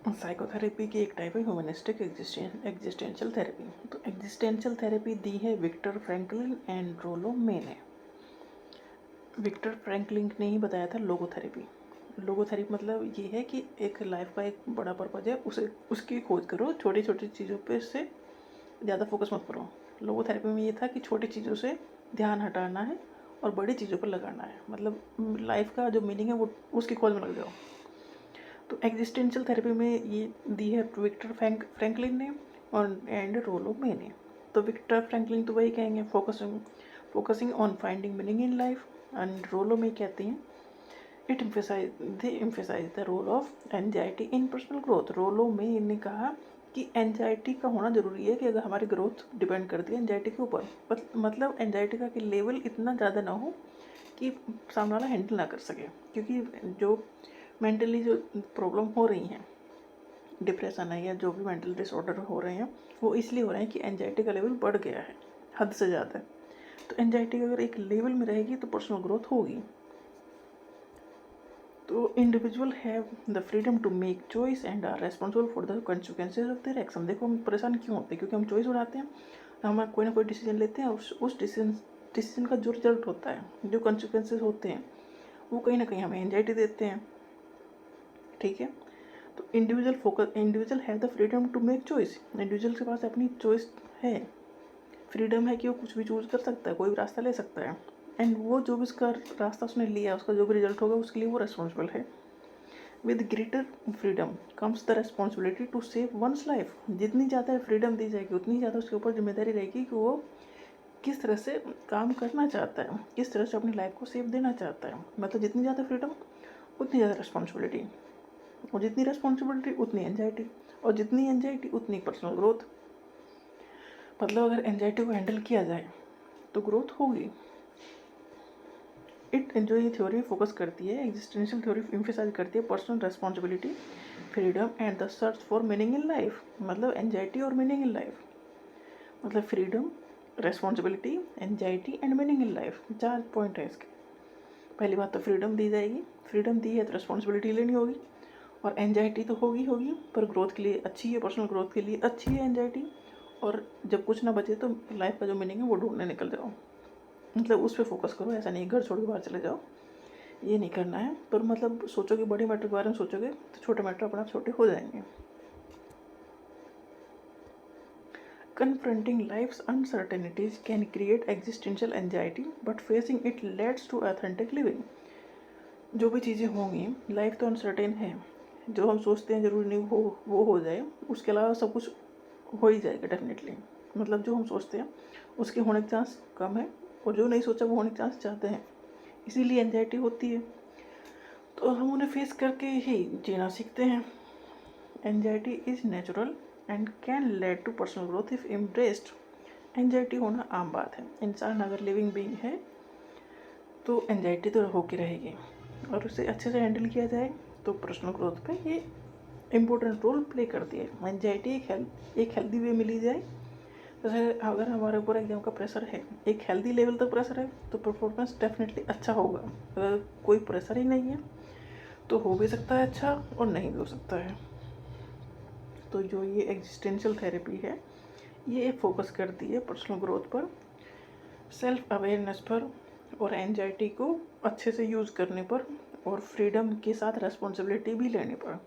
Psychotherapy की एक type है ह्यूमनिस्टिक एग्जिस्टेंशियल थेरेपी। तो एग्जिस्टेंशियल थेरेपी दी है Viktor Franklin and Rollo May ने। विक्टर फ्रैंकलिन ने ही बताया था लोगोथेरेपी। लोगोथेरेपी मतलब ये है कि एक लाइफ का एक बड़ा पर्पज है, उसे उसकी खोज करो, छोटी छोटी चीज़ों पे से ज़्यादा फोकस मत करो। लोगोथेरेपी में ये था कि छोटी चीज़ों से ध्यान हटाना है और बड़ी चीज़ों पर लगाना है, मतलब लाइफ का जो मीनिंग है वो उसकी खोज में लग जाओ। तो एग्जिस्टेंशियल थेरेपी में ये दी है विक्टर फ्रैंकलिन ने और एंड रोलो मे ने। तो विक्टर फ्रैंकलिन तो वही कहेंगे focusing on finding meaning in life, and Rollo May कहते हैं they emphasize the role of anxiety in personal growth. Rollo May ने कहा कि एंजाइटी का होना ज़रूरी है कि अगर हमारी ग्रोथ डिपेंड करती है एंजाइटी के ऊपर, मतलब एंजाइटी का कि लेवल इतना ज़्यादा ना हो कि सामने वाला हैंडल ना कर सके। क्योंकि जो मेंटली जो प्रॉब्लम हो रही हैं, डिप्रेशन है या जो भी मेंटल डिसऑर्डर हो रहे हैं, वो इसलिए हो रहे हैं कि एंजाइटी का लेवल बढ़ गया है हद से ज़्यादा। तो एंजाइटी अगर एक लेवल में रहेगी तो पर्सनल ग्रोथ होगी। तो individual have the freedom to make choice and are responsible for the consequences of their action. देखो हम परेशान क्यों होते हैं? क्योंकि हम चॉइस उठाते हैं, हम कोई ना कोई डिसीजन लेते हैं और उस डिसीजन का जो रिजल्ट होता है, जो कंसिक्वेंसेज होते हैं, वो कहीं ना कहीं हमें एंजाइटी देते हैं। ठीक है, तो individual have the freedom to make choice. Individual के पास अपनी चॉइस है, फ्रीडम है कि वो कुछ भी चूज़ कर सकता है, कोई भी रास्ता ले सकता है। एंड वो जो भी उसका रास्ता उसने लिया, उसका जो भी रिजल्ट होगा उसके लिए वो रेस्पॉन्सिबल है। With greater freedom comes the responsibility to save one's life. जितनी ज़्यादा फ्रीडम दी जाएगी उतनी ज़्यादा उसके ऊपर जिम्मेदारी रहेगी कि वो किस तरह से काम करना चाहता है, किस तरह से अपनी लाइफ को सेव देना चाहता है। मतलब जितनी ज़्यादा फ्रीडम उतनी ज़्यादा रिस्पॉन्सिबिलिटी, और जितनी रिस्पॉन्सिबिलिटी उतनी एंजाइटी, और जितनी एंजाइटी उतनी पर्सनल ग्रोथ। मतलब अगर एंजाइटी को हैंडल किया जाए तो ग्रोथ होगी। जो ये थ्योरी फोकस करती है, एग्जिस्टेंशियल थ्योरी एम्फेसाइज करती है personal responsibility, freedom and the search for meaning in life. मतलब एंजाइटी और मीनिंग इन लाइफ, मतलब freedom, responsibility, anxiety and meaning in life, 4 point है इसके। पहली बात तो फ्रीडम दी जाएगी, फ्रीडम दी है तो रिस्पॉन्सिबिलिटी लेनी होगी, और एंजाइटी तो होगी पर ग्रोथ के लिए अच्छी है, पर्सनल ग्रोथ के लिए अच्छी है एंजाइटी। और जब कुछ ना बचे तो लाइफ का जो मीनिंग है वो ढूंढने निकल जाओ। मतलब उस पर फोकस करो, ऐसा नहीं घर छोड़ के बाहर चले जाओ, ये नहीं करना है। पर मतलब सोचोगे, बड़े मैटर के बारे में सोचोगे तो छोटे मैटर अपने आप छोटे हो जाएंगे। Confronting life's uncertainties can create existential anxiety but facing it leads to authentic living. जो भी चीज़ें होंगी, लाइफ तो अनसर्टेन है, जो हम सोचते हैं जरूरी नहीं वो हो जाए, उसके अलावा सब कुछ हो ही जाएगा डेफिनेटली। मतलब जो हम सोचते हैं उसके होने के चांस कम है, और जो नहीं सोचा वो होने के चांस ज़्यादा हैं, इसीलिए एंजाइटी होती है। तो हम उन्हें फेस करके ही जीना सीखते हैं। Anxiety is natural and can lead to personal growth if embraced. Anxiety होना आम बात है, इंसान अगर लिविंग बीइंग है तो एंजाइटी तो होके रहेगी, और उसे अच्छे से हैंडल किया जाए तो पर्सनल ग्रोथ पे ये इम्पोर्टेंट रोल प्ले करती है। एंजाइटी एक हेल्दी वे में ली जाए, जैसे अगर हमारे ऊपर एग्जाम का प्रेशर है, एक हेल्दी लेवल तक प्रेशर है तो परफॉर्मेंस डेफिनेटली अच्छा होगा। अगर कोई प्रेशर ही नहीं है तो हो भी सकता है अच्छा और नहीं भी हो सकता है। तो जो ये एग्जिस्टेंशियल थेरेपी है ये फोकस करती है पर्सनल ग्रोथ पर, सेल्फ अवेयरनेस पर, और एंजाइटी को अच्छे से यूज़ करने पर, और फ्रीडम के साथ रेस्पॉन्सिबिलिटी भी लेने पर।